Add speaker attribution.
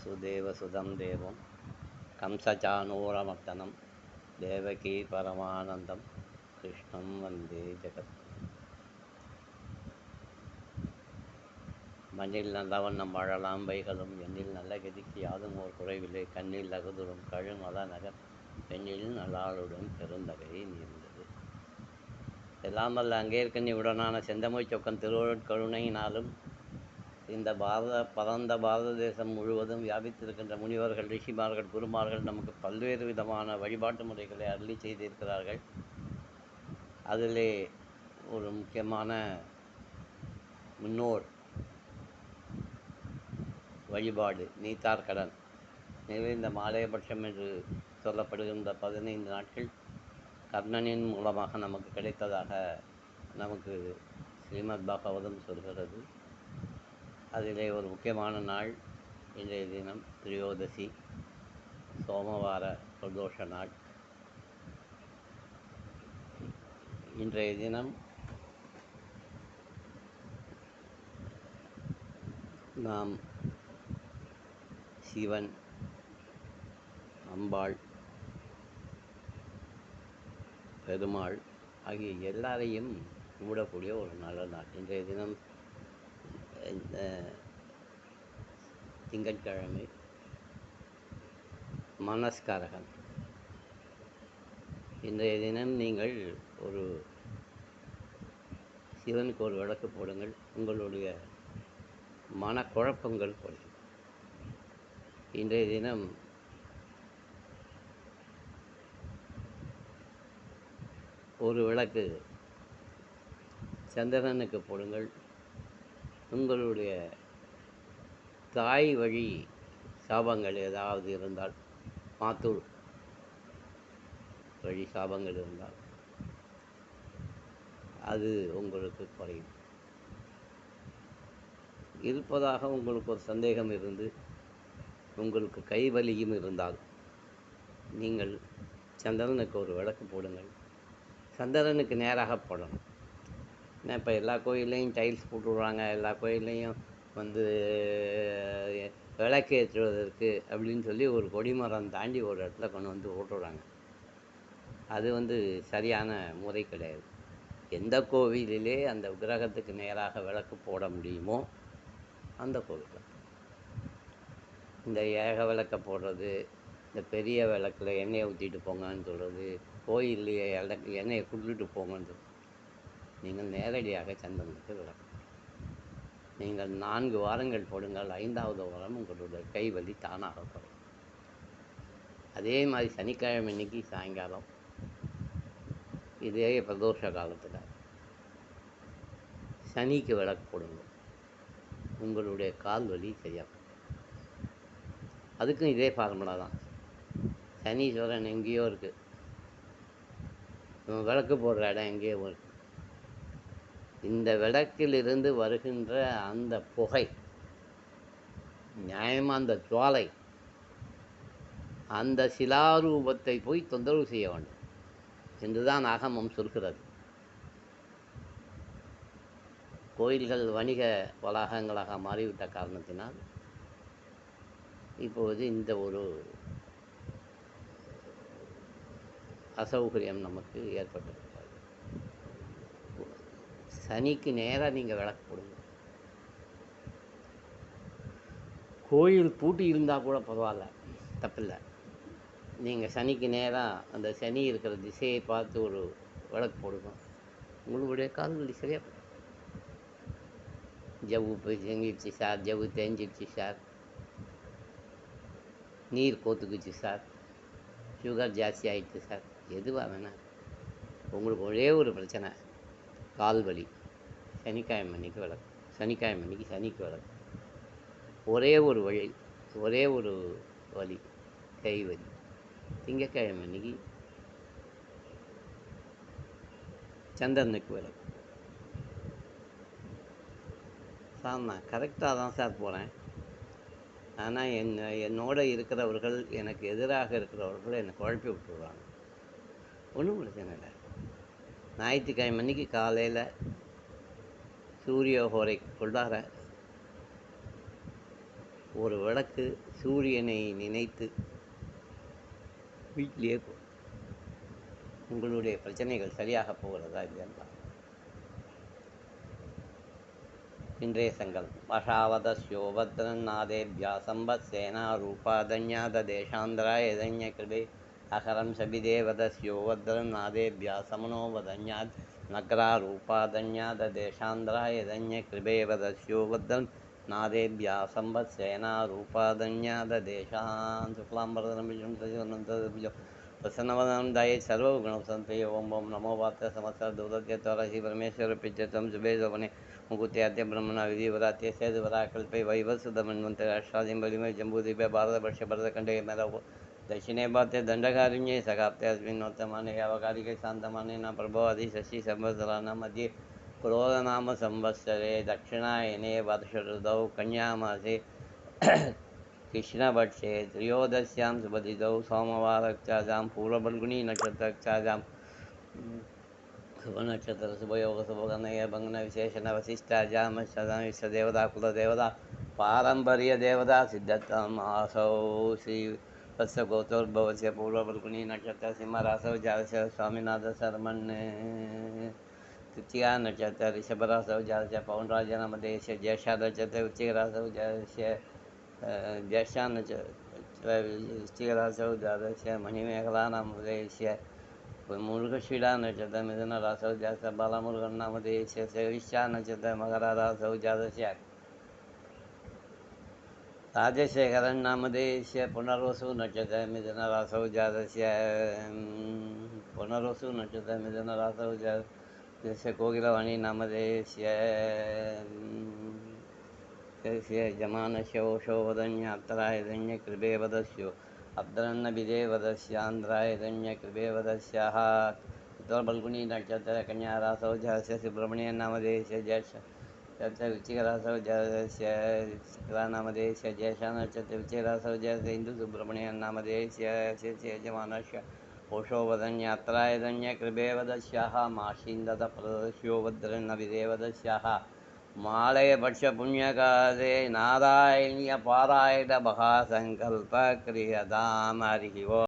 Speaker 1: वसुदेवसुतं देवं कंसचाणूरमर्दनं देवकी परमानन्दं कृष्णं वन्दे जगत्. மண்ணில் நல்லவண்ணம் வாழலாம் வைகளும் எண்ணில் நல்ல கதிக்கு யாதும் ஓர் குறைவில்லை கண்ணில் அகுதுடும் கழுமல நகர் பெண்ணில் நல்லாளுடன் பெருந்தகை நீர்ந்தது. எல்லாம் வல்ல அங்கேற்கண்ணி உடனான செந்தமிழ் சொக்கன் திருவருட்கருணையினாலும் இந்த பரந்த பாரத தேசம் முழுவதும் வியாபித்திருக்கின்ற முனிவர்கள், ரிஷிமார்கள், குருமார்கள் நமக்கு பல்வேறு விதமான வழிபாட்டு முறைகளை அருளி செய்திருக்கிறார்கள். அதிலே ஒரு முக்கியமான முன்னோர் வழிபாடு நீத்தார் கடன். எனவே இந்த மாலையபட்சம் என்று சொல்லப்படுகின்ற 15 நாட்கள் கர்ணனின் மூலமாக நமக்கு கிடைத்ததாக நமக்கு ஸ்ரீமத் பாகவதம் சொல்கிறது. அதிலே ஒரு முக்கியமான நாள் இன்றைய தினம் திரியோதசி, சோமவார பிரதோஷ நாள். இன்றைய தினம் நாம் சிவன், அம்பாள், பெருமாள் ஆகிய எல்லாரையும் கும்பிடக்கூடிய ஒரு நல்ல நாள். இன்றைய தினம் திங்கட்கிழமை மனஸ்காரகன். இன்றைய தினம் நீங்கள் ஒரு சிவனுக்கு ஒரு விளக்கு போடுங்கள். உங்களுடைய மனக்குழப்பங்கள் குறையும். இன்றைய தினம் ஒரு விளக்கு சந்திரனுக்கு போடுங்கள். உங்களுடைய தாய் வழி சாபங்கள் ஏதாவது இருந்தால், மாத்தூர் வழி சாபங்கள் இருந்தால் அது உங்களுக்கு குறையும். இருப்பதாக உங்களுக்கு ஒரு சந்தேகம் இருந்து உங்களுக்கு கைவலியும் இருந்தால் நீங்கள் சந்திரனுக்கு ஒரு விளக்கு போடுங்கள். சந்திரனுக்கு நேராக போடணும். ஏன்னா இப்போ எல்லா கோயில்லையும் டைல்ஸ் போட்டுவிடுறாங்க, எல்லா கோயில்லையும் விளக்கு ஏற்றுவதற்கு அப்படின்னு சொல்லி ஒரு கொடிமரம் தாண்டி ஒரு இடத்துல கொண்டு வந்து போட்டுவிடுறாங்க. அது சரியான முறை கிடையாது. எந்த கோவிலிலே அந்த விக்கிரகத்துக்கு நேராக விளக்கு போட முடியுமோ அந்த கோவிலில் இந்த ஏக விளக்கை போடுறது, இந்த பெரிய விளக்கில் எண்ணெயை ஊற்றிட்டு போங்கன்னு சொல்கிறது, கோயில்லையே எண்ணெயை குளிட்டு போங்கன்னு சொல்கிறது. நீங்கள் நேரடியாக சந்திரனுக்கு விளக்கு நீங்கள் 4 வாரங்கள் போடுங்கள். 5வது வாரம் உங்களுடைய கைவலி தானாக குறையும். அதே மாதிரி சனிக்கிழமை அன்னைக்கு சாயங்காலம் இதே பிரதோஷ காலத்தில் சனிக்கு விளக்கு போடுங்க. உங்களுடைய கால் வலி சரியாகும். அதுக்கும் இதே ஃபார்முலா தான். சனீஸ்வரன் எங்கேயோ இருக்குது, விளக்கு போடுற இடம் எங்கேயோ இருக்குது. இந்த விளக்கிலிருந்து வருகின்ற அந்த புகை, நியாயமாக அந்த ஜுவாலை அந்த சிலாரூபத்தை போய் தொந்தரவு செய்ய வேண்டும் என்றுதான் ஆகமம் சொல்கிறது. கோயில்கள் வணிக வளாகங்களாக மாறிவிட்ட காரணத்தினால் இப்போது இந்த ஒரு அசௌகரியம் நமக்கு ஏற்பட்டிருக்கிறது. சனிக்கு நேராக நீங்கள் விளக்கு போடுங்க. கோயில் பூட்டி இருந்தால் கூட பரவாயில்ல, தப்பில்லை. நீங்கள் சனிக்கு நேராக அந்த சனி இருக்கிற திசையை பார்த்து ஒரு விளக்கு போடுங்க. உங்களுடைய கால் வலி சரியாக போடும். ஜவ்வு செஞ்சிடுச்சு சார், ஜவ்வு தேஞ்சிடுச்சு சார், நீர் கோத்துக்குச்சு சார், சுகர் ஜாஸ்தி ஆகிடுச்சு சார், எதுவாக வேணாம். உங்களுக்கு ஒரே ஒரு பிரச்சனை, கால் வலி. சனிக்கிழமை அன்னைக்கு விளக்கு, சனிக்கிழமை அன்னைக்கு சனிக்கு விளக்கு. ஒரே ஒரு வழி, ஒரே ஒரு வலி, கை வலி. திங்கக்கிழமை அன்னைக்கு சந்திரனுக்கு விளக்கு. சார் நான் கரெக்டாக தான் சார் போகிறேன், ஆனால் என்னோட இருக்கிறவர்கள், எனக்கு எதிராக இருக்கிறவர்கள் என்னை குழப்பி விட்டுருவாங்க. ஒன்றும் பிரச்சனை இல்லை. ஞாயிற்றுக்கிழமை அன்னைக்கு காலையில் சூரிய ஹோரைக்குள்ளார ஒரு விளக்கு சூரியனை நினைத்து வீட்டிலேயே உங்களுடைய பிரச்சனைகள் சரியாக போகிறதா இல்லையா? இன்றைய சங்கல்பம் வஷாவதஸ்யோ பத்ரநாதேபியா சம்பத்சேனா ரூபாதன்யாத தேசாந்திராய யதன்ய கிருபே அகரம் சபிதேவதஸ்யோ பத்ரநாதேபியா சமனோ வதன்யாத் நக்ரா ரூபாதன்யாத தேசாந்திராய யதன்ய கிருபே வதஸ்யோ பத்ரன் நாதேபியா சம்பத்சேனா ரூபாதன்யாத தேசான் சுக்லாம்பரதனம் விஜயம் தஜோனந்தபிஜம் प्रसन्नवदनं दाये सर्वगुणसंते ओम ओम नमो वार्ता समस्तर दुर्दत्य त्वरहि परमेश्वर पिच्यतं जुबेजवने मुकुत्याद्य ब्रह्मणा विधिवरात्य सेदवरा कल्पे वैवसुदमन्वन्तर अष्टादिं बलिमय जम्बूद्वीपे भारतवर्ष भरतखण्डे मेलव दक्षिणे भारते दण्डकारिण्ये सकाप्ते अस्मिन्नोत्तमाने यावकालिके शान्तमाने न प्रभो अधि शशि संवत्सराणां मध्ये क्रोधनाम संवत्सरे दक्षिणायने वर्षऋतौ कन्यामासे कृष्णपक्षे त्रयोदश्यां सुबधितौ सोमवारक्षाजां पूर्वफल्गुनी नक्षत्रक्षाजां शुभनक्षत्रशुभयोगशुभगणय भग्नविशेषणवशिष्टाजामश्चदां विश्वदेवता कुलदेवता पारम्पर्यदेवता सिद्धत्तम् आसौ श्री वत्सगोत्रोद्भवस्य पूर्वफल्गुनी नक्षत्र सिंहरासौ जातस्य स्वामिनाथशर्मन् तृतीया नक्षत्र ऋषभरासौ जातस्य पौंड्राजनमदेशस्य ज्येष्ठानक्षत्र वृश्चिकरासौ जातस्य ज्येष्ठान् वृश्चिकरासौ जातस्य मणिमेखलानामदेशस्य मुरुगशीला नक्षत्र मिथुनरासौ जातस्य बालमुरुगन्नामदेशस्य शविष्ठा नक्षत्र मकररासौ जातस्य राजशेखरन्नामदेशस्य पुनर्वसु नक्षत्र मिथुनरासौ जातस्य पुनर्वसु नक्षत्र मिथुनरासौ जातस्य कोकिलवाणी नामदेशस्य जमानस्य ओषो वदन्यात्तरायदन्य कृपे वदस्यो अब्दरन्नभिदेवदस्यान्ध्रायदन्य कृपे वदस्याः उत्तरफल्गुनी नक्षत्र कन्यारासौ जातस्य सुब्रह्मण्यं नामदेशस्य ज्येष्ठ वृश्चिकरासौ जातस्य शुक्लानामदेशस्य ज्येष्ठानक्षत्र वृश्चिकरासौ जातस्य हिन्दुसुब्रह्मण्यं नामदेशस्य यजमानस्य ओषो वदन्यात्तरायदन्य कृपे वदस्याः माशीन्दतप्रदस्यो वद्रन्नभिदेवदस्याः मालयपक्ष पुण्यकाले नारायण्य पारायण महासंकल्प क्रियतां हरिः ओम्।